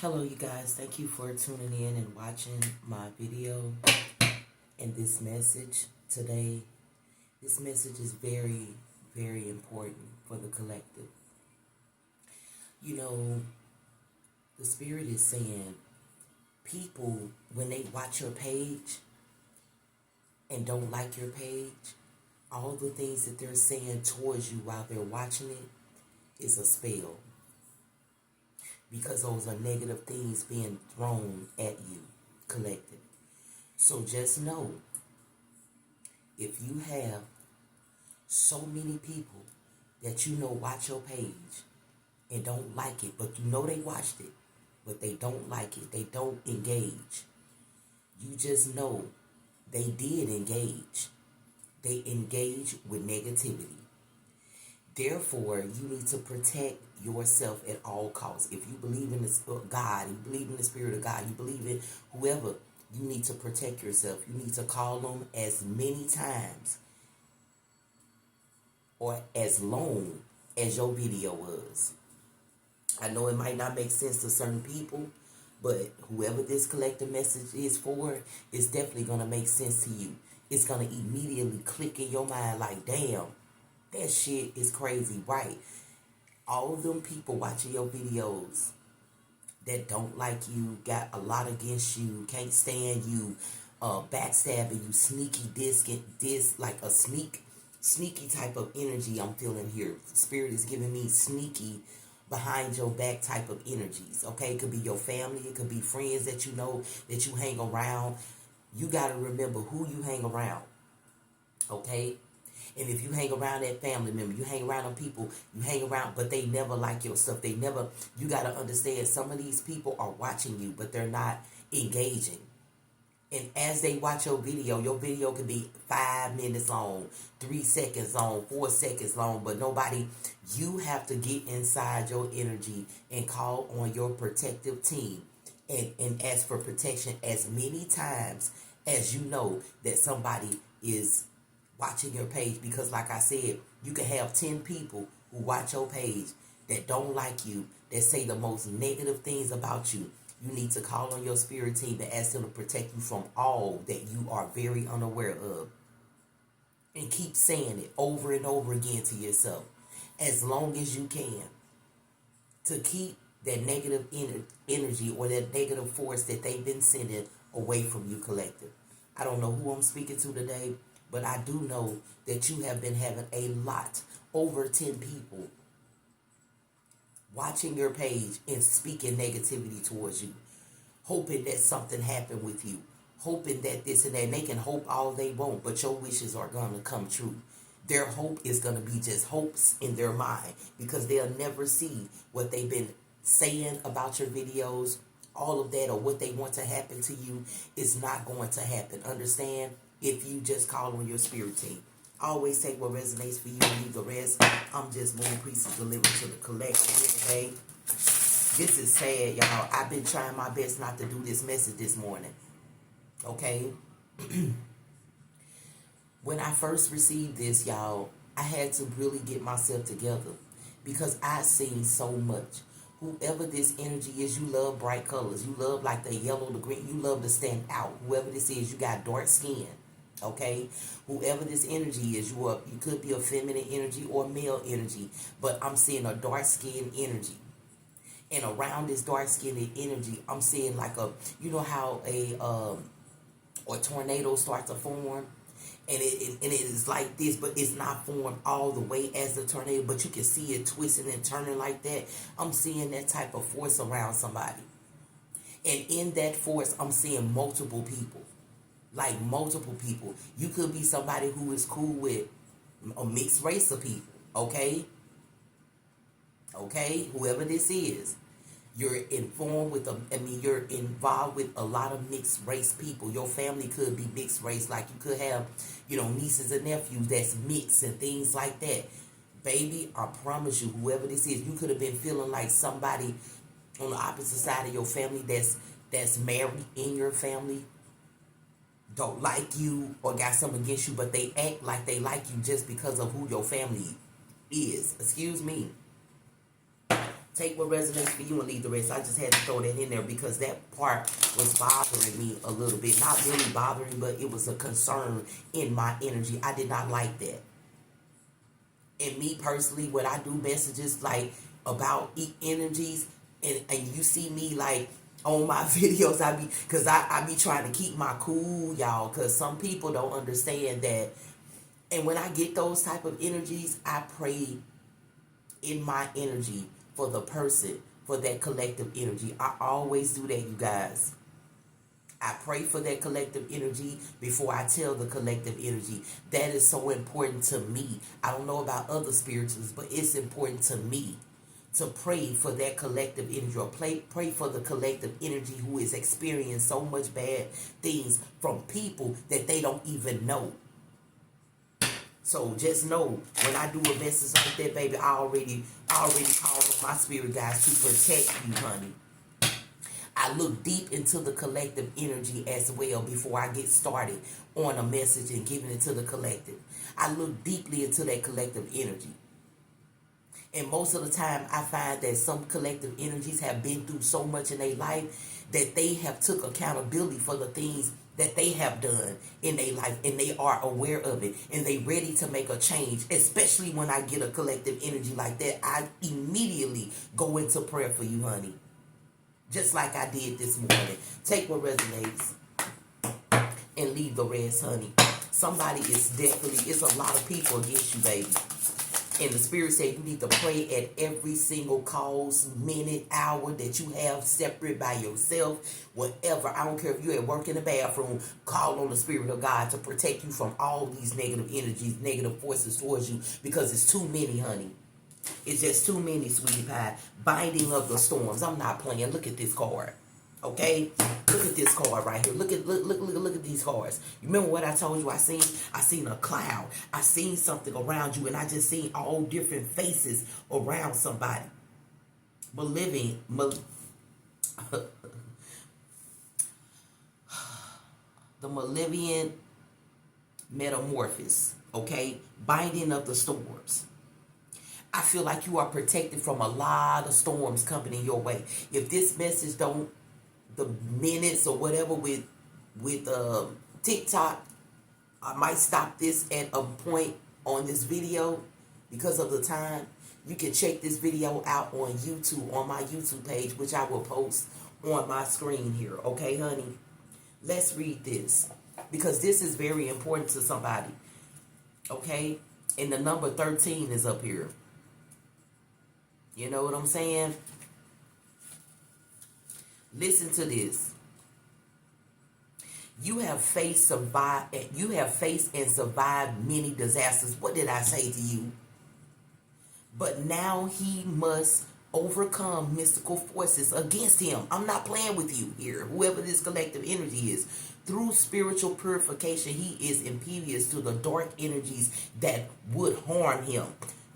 Hello you guys, thank you for tuning in and watching my video and this message today. This message is very, very important for the collective. You know, the spirit is saying people, when they watch your page and don't like your page, all the things that they're saying towards you while they're watching it is a spell. Because those are negative things being thrown at you, collective. So just know, if you have so many people that you know watch your page and don't like it, but you know they watched it, but they don't like it, they don't engage, you just know they did engage. They engage with negativity. Therefore, you need to protect yourself at all costs. If you believe in God, you believe in the Spirit of God, you believe in whoever, you need to protect yourself. You need to call them as many times or as long as your video was. I know it might not make sense to certain people, but whoever this collective message is for, it's definitely going to make sense to you. It's going to immediately click in your mind like, damn, that shit is crazy, right? All of them people watching your videos that don't like you, got a lot against you, can't stand you, backstabbing you, sneaky this like a sneaky type of energy I'm feeling here. Spirit is giving me sneaky, behind your back type of energies, okay? It could be your family, it could be friends that you know, that you hang around. You got to remember who you hang around, okay? And if you hang around that family member, you hang around them people, you hang around, but they never like your stuff. They never, you got to understand, some of these people are watching you, but they're not engaging. And as they watch your video could be 5 minutes long, 3 seconds long, 4 seconds long, but nobody, you have to get inside your energy and call on your protective team and ask for protection as many times as you know that somebody is watching your page. Because like I said, you can have 10 people who watch your page that don't like you, that say the most negative things about you. You need to call on your spirit team and ask them to protect you from all that you are very unaware of. And keep saying it over and over again to yourself as long as you can, to keep that negative energy or that negative force that they've been sending away from you, collective. I don't know who I'm speaking to today, but I do know that you have been having a lot, over 10 people, watching your page and speaking negativity towards you, hoping that something happened with you, hoping that this and that. And they can hope all they want, but your wishes are going to come true. Their hope is going to be just hopes in their mind, because they'll never see what they've been saying about your videos, all of that, or what they want to happen to you is not going to happen. Understand? If you just call on your spirit team. Always take what resonates for you and leave the rest. I'm just Moon Priestess delivering to the collective today. This is sad, y'all. I've been trying my best not to do this message this morning. Okay? When I first received this, y'all, I had to really get myself together, because I've seen so much. Whoever this energy is, you love bright colors. You love like the yellow, the green. You love to stand out. Whoever this is, you got dark skin. Okay, whoever this energy is, you could be a feminine energy or male energy, but I'm seeing a dark skin energy. And around this dark skinned energy, I'm seeing like a, you know how a tornado starts to form, and it is like this, but it's not formed all the way as the tornado, but you can see it twisting and turning like that. I'm seeing that type of force around somebody, and in that force, I'm seeing multiple people. Like multiple people. You could be somebody who is cool with a mixed race of people. Okay? Okay? Whoever this is. You're informed with you're involved with a lot of mixed race people. Your family could be mixed race. Like you could have, nieces and nephews that's mixed and things like that. Baby, I promise you, whoever this is, you could have been feeling like somebody on the opposite side of your family that's married in your family don't like you or got something against you, but they act like they like you just because of who your family is. Excuse me. Take what resonates for you and leave the rest. I just had to throw that in there because that part was bothering me a little bit. Not really bothering, but it was a concern in my energy. I did not like that. And me personally, when I do messages like about energies, and you see me like on my videos, I be trying to keep my cool, y'all, because some people don't understand that. And when I get those type of energies, I pray in my energy for the person, for that collective energy. I always do that, you guys. I pray for that collective energy before I tell the collective energy. That is so important to me. I don't know about other spiritualists, but it's important to me to pray for that collective energy, or pray for the collective energy who is experiencing so much bad things from people that they don't even know. So just know, when I do a message like that, baby, I already called on my spirit guides to protect you, honey. I look deep into the collective energy as well before I get started on a message and giving it to the collective. I look deeply into that collective energy. And most of the time, I find that some collective energies have been through so much in their life that they have took accountability for the things that they have done in their life, and they are aware of it, and they ready to make a change. Especially when I get a collective energy like that, I immediately go into prayer for you, honey. Just like I did this morning. Take what resonates and leave the rest, honey. Somebody is definitely, it's a lot of people against you, baby. And the spirit said you need to pray at every single cause, minute, hour that you have separate by yourself, whatever. I don't care if you're at work in the bathroom, call on the Spirit of God to protect you from all these negative energies, negative forces towards you, because it's too many, honey. It's just too many, sweetie pie. Binding of the storms. I'm not playing. Look at this card. Okay? Look at this card right here. Look at these cards. You remember what I told you I seen a cloud. I seen something around you, and I just seen all different faces around somebody. The Malevolent Metamorphosis. Okay? Binding of the storms. I feel like you are protected from a lot of storms coming in your way. If this message don't, the minutes or whatever with TikTok, I might stop this at a point on this video because of the time. You can check this video out on YouTube, on my YouTube page, which I will post on my screen here. Okay, honey? Let's read this, because this is very important to somebody. Okay? And the number 13 is up here. You know what I'm saying? Listen to this. You have faced and survived many disasters. What did I say to you? But now he must overcome mystical forces against him. I'm not playing with you here. Whoever this collective energy is. Through spiritual purification, he is impervious to the dark energies that would harm him.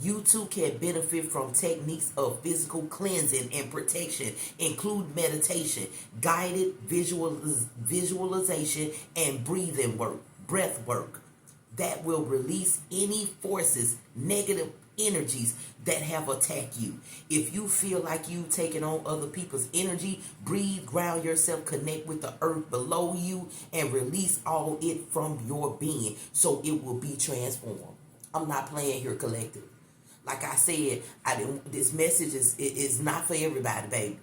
You too can benefit from techniques of physical cleansing and protection, include meditation, guided visualization, and breath work that will release any forces, negative energies that have attacked you. If you feel like you taking on other people's energy, breathe, ground yourself, connect with the earth below you, and release all it from your being so it will be transformed. I'm not playing here, collective. Like I said, this message is not for everybody, baby.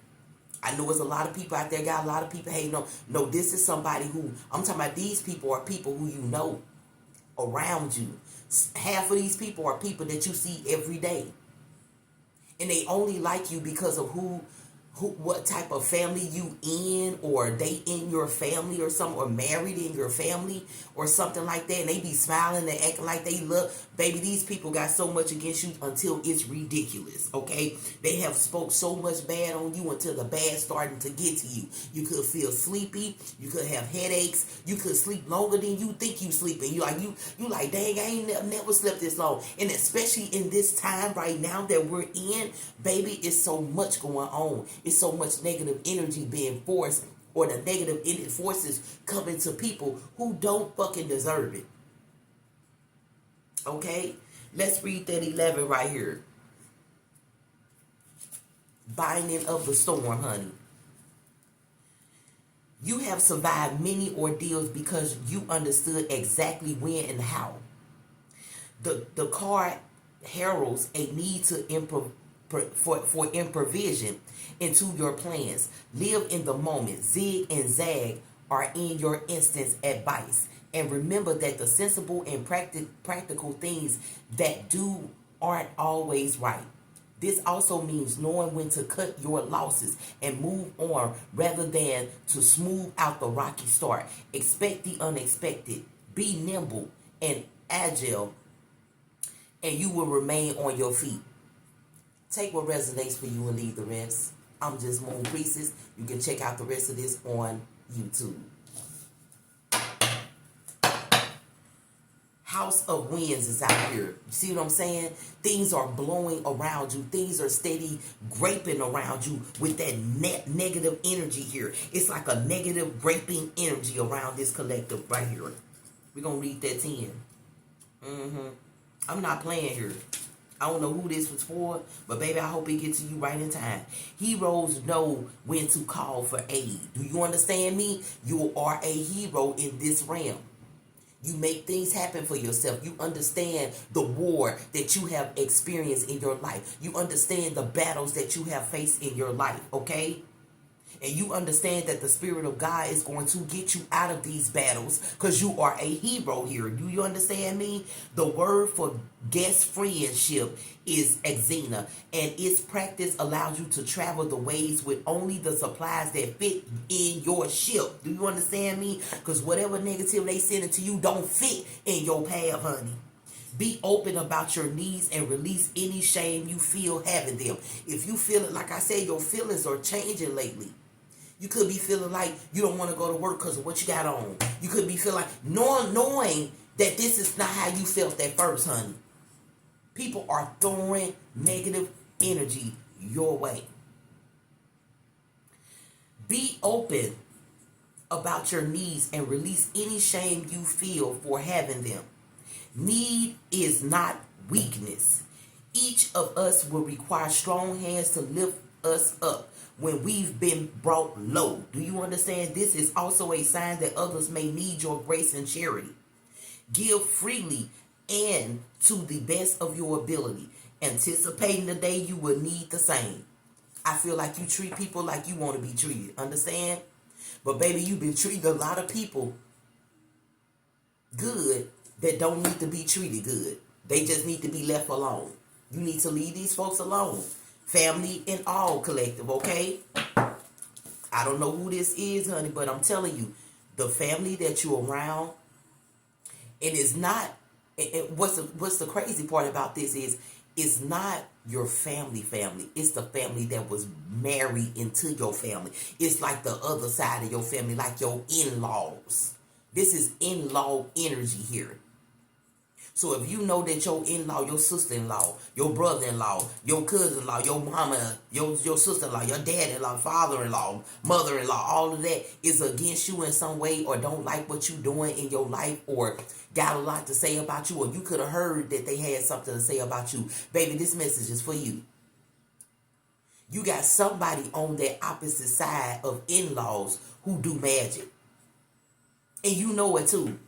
I know there's a lot of people out there, got a lot of people hating on. No, this is somebody who, I'm talking about, these people are people who you know around you. Half of these people are people that you see every day. And they only like you because of what type of family you in, or they in your family or something, or married in your family or something like that, and they be smiling and acting like they love. Baby, these people got so much against you until it's ridiculous, okay? They have spoke so much bad on you until the bad starting to get to you. You could feel sleepy, you could have headaches, you could sleep longer than you think you sleeping. You like, dang, I ain't never slept this long. And especially in this time right now that we're in, baby, it's so much going on. It's so much negative energy being forced, or the negative forces coming to people who don't fucking deserve it. Okay? Let's read that 11 right here. binding of the storm, honey. You have survived many ordeals because you understood exactly when and how. The card heralds a need to for improvisation into your plans. Live in the moment. Zig and zag are in your instance advice. And remember that the sensible and practical things that do aren't always right. This also means knowing when to cut your losses and move on rather than to smooth out the rocky start. Expect the unexpected. Be nimble and agile, and you will remain on your feet. Take what resonates for you and leave the rest. I'm just Moon Priestess. You can check out the rest of this on YouTube. House of Winds is out here. You see what I'm saying? Things are blowing around you. Things are steady graping around you with that negative energy here. It's like a negative graping energy around this collective right here. We're going to read that 10. I'm not playing here. I don't know who this was for, but baby, I hope it gets to you right in time. Heroes know when to call for aid. Do you understand me? You are a hero in this realm. You make things happen for yourself. You understand the war that you have experienced in your life. You understand the battles that you have faced in your life, okay? And you understand that the Spirit of God is going to get you out of these battles because you are a hero here. Do you understand me? The word for guest friendship is exena, and its practice allows you to travel the ways with only the supplies that fit in your ship. Do you understand me? Because whatever negative they send it to you don't fit in your path, honey. Be open about your needs and release any shame you feel having them. If you feel it, like I said, your feelings are changing lately. You could be feeling like you don't want to go to work because of what you got on. You could be feeling like knowing that this is not how you felt at first, honey. People are throwing negative energy your way. Be open about your needs and release any shame you feel for having them. Need is not weakness. Each of us will require strong hands to lift us up when we've been brought low. Do you understand? This is also a sign that others may need your grace and charity. Give freely and to the best of your ability, anticipating the day you will need the same. I feel like you treat people like you want to be treated. Understand? But baby, you've been treating a lot of people good that don't need to be treated good. They just need to be left alone. You need to leave these folks alone. Family and all collective, okay? I don't know who this is, honey, but I'm telling you, the family that you're around, it is not, and what's the crazy part about this is, it's not your family. It's the family that was married into your family. It's like the other side of your family, like your in-laws. This is in-law energy here. So if you know that your in-law, your sister-in-law, your brother-in-law, your cousin-in-law, your mama, your sister-in-law, your dad-in-law, father-in-law, mother-in-law, all of that is against you in some way, or don't like what you're doing in your life, or got a lot to say about you, or you could have heard that they had something to say about you, baby, this message is for you. You got somebody on that opposite side of in-laws who do magic. And you know it too.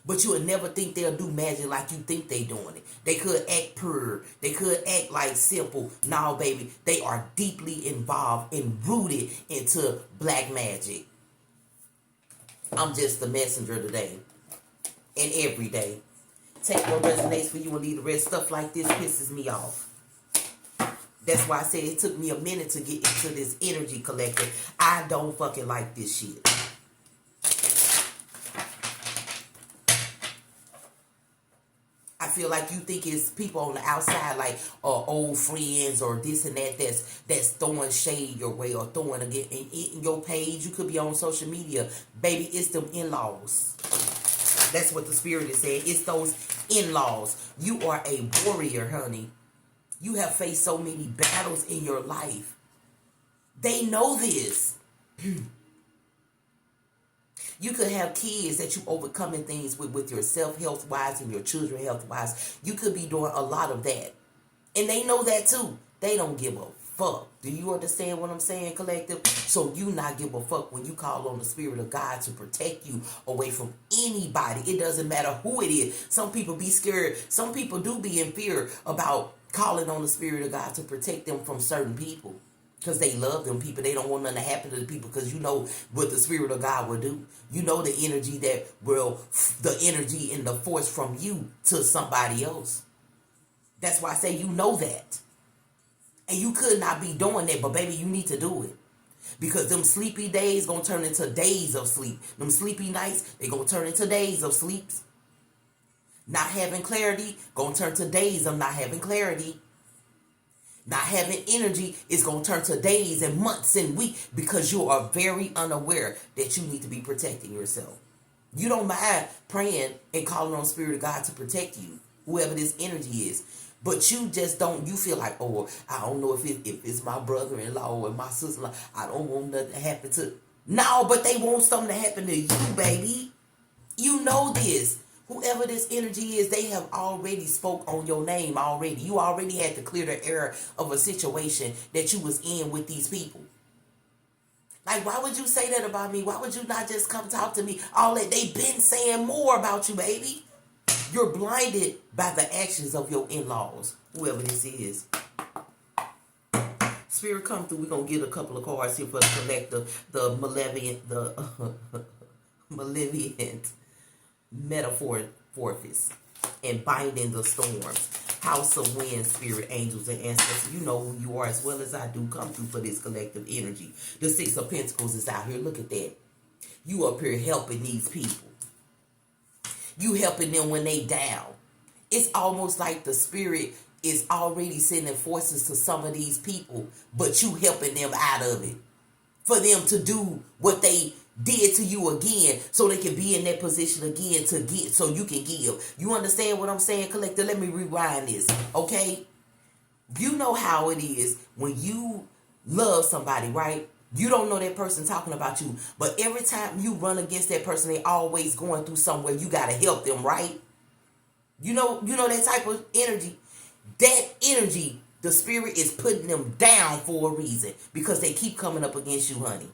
But you would never think they'll do magic like you think they doing it. They could act pure. They could act like simple. No, baby, they are deeply involved and rooted into black magic. I'm just the messenger today. And every day. Take what resonates for you and leave the rest. Stuff like this pisses me off. That's why I said it took me a minute to get into this energy collective. I don't fucking like this shit. I feel like you think it's people on the outside, like old friends or this and that, that's throwing shade your way or throwing again in your page. You could be on social media, baby. It's them in-laws. That's what the spirit is saying. It's those in-laws. You are a warrior, honey. You have faced so many battles in your life. They know this. You could have kids that you overcoming things with yourself health-wise and your children health-wise. You could be doing a lot of that. And they know that too. They don't give a fuck. Do you understand what I'm saying, collective? So you not give a fuck when you call on the Spirit of God to protect you away from anybody. It doesn't matter who it is. Some people be scared. Some people do be in fear about calling on the Spirit of God to protect them from certain people. Because they love them people. They don't want nothing to happen to the people, because you know what the Spirit of God will do. You know the energy the energy and the force from you to somebody else. That's why I say you know that. And you could not be doing that, but baby, you need to do it. Because them sleepy days going to turn into days of sleep. Them sleepy nights, they going to turn into days of sleeps. Not having clarity, going to turn to days of not having clarity. Not having energy is going to turn to days and months and weeks, because you are very unaware that you need to be protecting yourself. You don't mind praying and calling on the Spirit of God to protect you, whoever this energy is. But you just don't, you feel like, oh, I don't know if it's my brother-in-law or my sister-in-law. I don't want nothing to happen to. No, but they want something to happen to you, baby. You know this. Whoever this energy is, they have already spoke on your name already. You already had to clear the air of a situation that you was in with these people. Like, why would you say that about me? Why would you not just come talk to me? All that they've been saying more about you, baby. You're blinded by the actions of your in-laws, whoever this is. Spirit, come through. We're going to get a couple of cards here for the collective, the malevolent metamorphosis and binding the storms. House of Wind, Spirit, Angels, and Ancestors. You know who you are as well as I do. Come through for this collective energy. The Six of Pentacles is out here. Look at that. You up here helping these people. You helping them when they down. It's almost like the Spirit is already sending forces to some of these people, but you helping them out of it. For them to do what they did to you again, so they can be in that position again to get, so you can give. You understand what I'm saying, collector? Let me rewind this, okay? You know how it is when you love somebody, right? You don't know that person talking about you, but every time you run against that person, they always going through somewhere. You got to help them, right? You know that type of energy. That energy, the Spirit is putting them down for a reason, because they keep coming up against you, honey.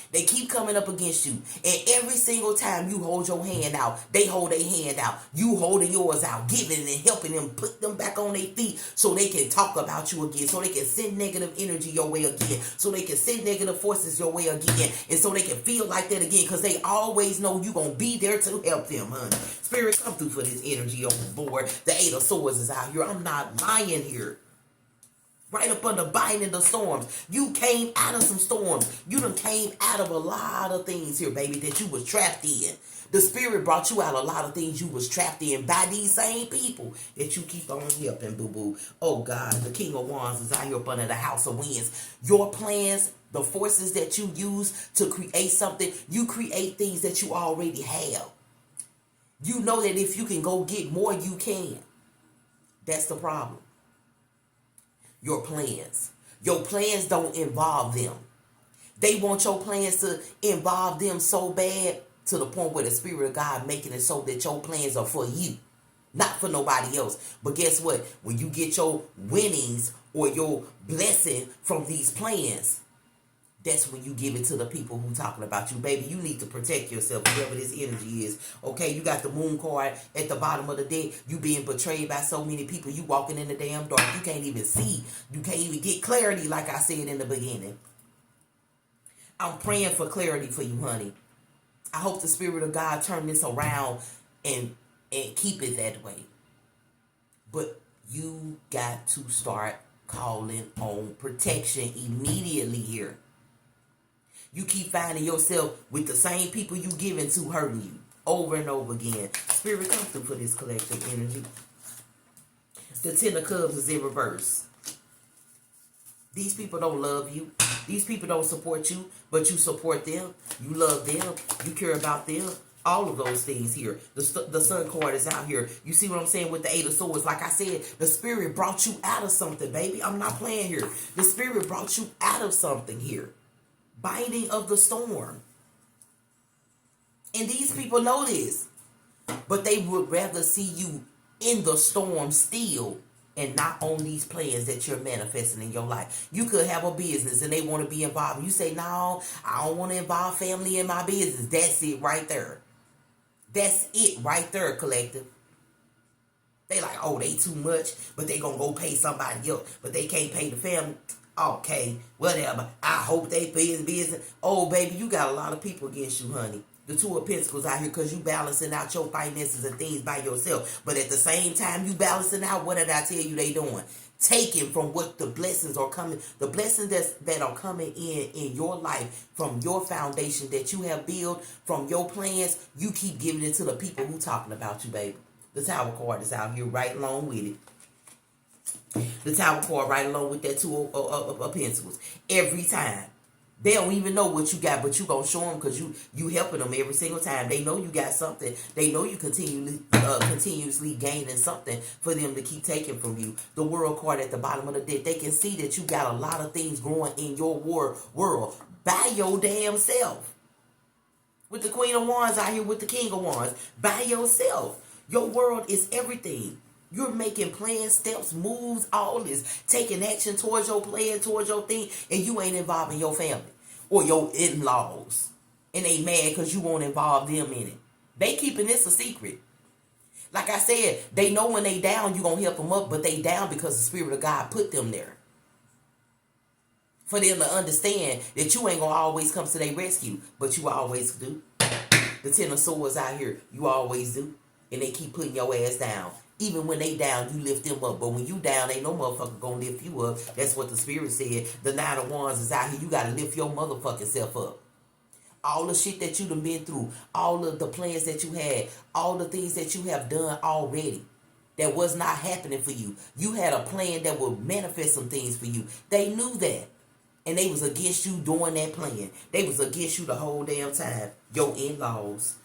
They keep coming up against you. And every single time you hold your hand out, they hold their hand out. You holding yours out, giving and helping them, put them back on their feet so they can talk about you again, so they can send negative energy your way again, so they can send negative forces your way again, and so they can feel like that again, because they always know you're going to be there to help them, honey. Spirit, come through for this energy on the board. The Eight of Swords is out here. I'm not lying here. Right up under binding the storms. You came out of some storms. You done came out of a lot of things here, baby, that you was trapped in. The Spirit brought you out a lot of things you was trapped in by these same people that you keep on helping, boo-boo. Oh, God, the King of Wands is out here up under the House of Winds. Your plans, the forces that you use to create something, you create things that you already have. You know that if you can go get more, you can. That's the problem. Your plans. Your plans don't involve them. They want your plans to involve them so bad to the point where the Spirit of God making it so that your plans are for you, not for nobody else. But guess what? When you get your winnings or your blessing from these plans, that's when you give it to the people who talking about you. Baby, you need to protect yourself, whoever this energy is. Okay, you got the Moon card at the bottom of the deck. You being betrayed by so many people. You walking in the damn dark. You can't even see. You can't even get clarity, like I said in the beginning. I'm praying for clarity for you, honey. I hope the Spirit of God turn this around and keep it that way. But you got to start calling on protection immediately here. You keep finding yourself with the same people you giving to hurting you over and over again. Spirit, come through for this collective energy. The Ten of Cups is in reverse. These people don't love you. These people don't support you, but you support them. You love them. You care about them. All of those things here. The Sun card is out here. You see what I'm saying with the Eight of Swords? Like I said, the Spirit brought you out of something, baby. I'm not playing here. The Spirit brought you out of something here. Binding of the storm. And these people know this. But they would rather see you in the storm still and not on these plans that you're manifesting in your life. You could have a business and they want to be involved. You say, no, I don't want to involve family in my business. That's it right there. That's it right there, collective. They like, oh, they too much, but they gonna go pay somebody else, but they can't pay the family. Okay, whatever. I hope they pay his business. Oh, baby, you got a lot of people against you, honey. The Two of Pentacles out here because you balancing out your finances and things by yourself. But at the same time, you balancing out, what did I tell you they doing? Taking from what the blessings are coming, the blessings that are coming in your life from your foundation that you have built, from your plans, you keep giving it to the people who talking about you, baby. The Tower card is out here right along with it. The Tower card right along with that Two of Pentacles. Every time. They don't even know what you got, but you gonna show them because you helping them every single time. They know you got something. They know you continuously gaining something for them to keep taking from you. The World card at the bottom of the deck. They can see that you got a lot of things growing in your world by your damn self. With the Queen of Wands out here with the King of Wands. By yourself. Your world is everything. You're making plans, steps, moves, all this. Taking action towards your plan, towards your thing. And you ain't involving your family. Or your in-laws. And they mad because you won't involve them in it. They keeping this a secret. Like I said, they know when they down, you going to help them up. But they down because the Spirit of God put them there. For them to understand that you ain't going to always come to their rescue. But you always do. The Ten of Swords out here, you always do. And they keep putting your ass down. Even when they down, you lift them up. But when you down, ain't no motherfucker gonna lift you up. That's what the Spirit said. The Nine of Wands is out here. You gotta lift your motherfucking self up. All the shit that you done been through. All of the plans that you had. All the things that you have done already. That was not happening for you. You had a plan that would manifest some things for you. They knew that. And they was against you doing that plan. They was against you the whole damn time. Your in-laws.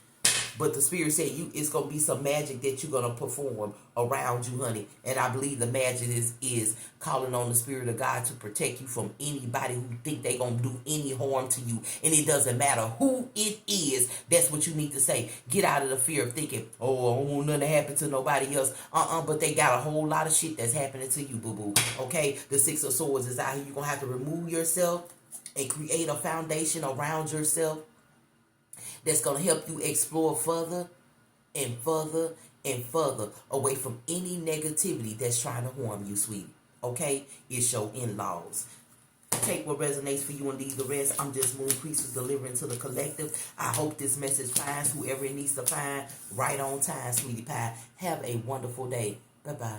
But the Spirit said it's going to be some magic that you're going to perform around you, honey. And I believe the magic is calling on the Spirit of God to protect you from anybody who think they going to do any harm to you. And it doesn't matter who it is. That's what you need to say. Get out of the fear of thinking, oh, I don't want nothing to happen to nobody else. But they got a whole lot of shit that's happening to you, boo-boo. Okay? The Six of Swords is out here. You're going to have to remove yourself and create a foundation around yourself that's going to help you explore further and further and further away from any negativity that's trying to harm you, sweetie. Okay? It's your in-laws. Take what resonates for you and leave the rest. I'm just Moon Priestess delivering to the collective. I hope this message finds whoever it needs to find right on time, sweetie pie. Have a wonderful day. Bye-bye.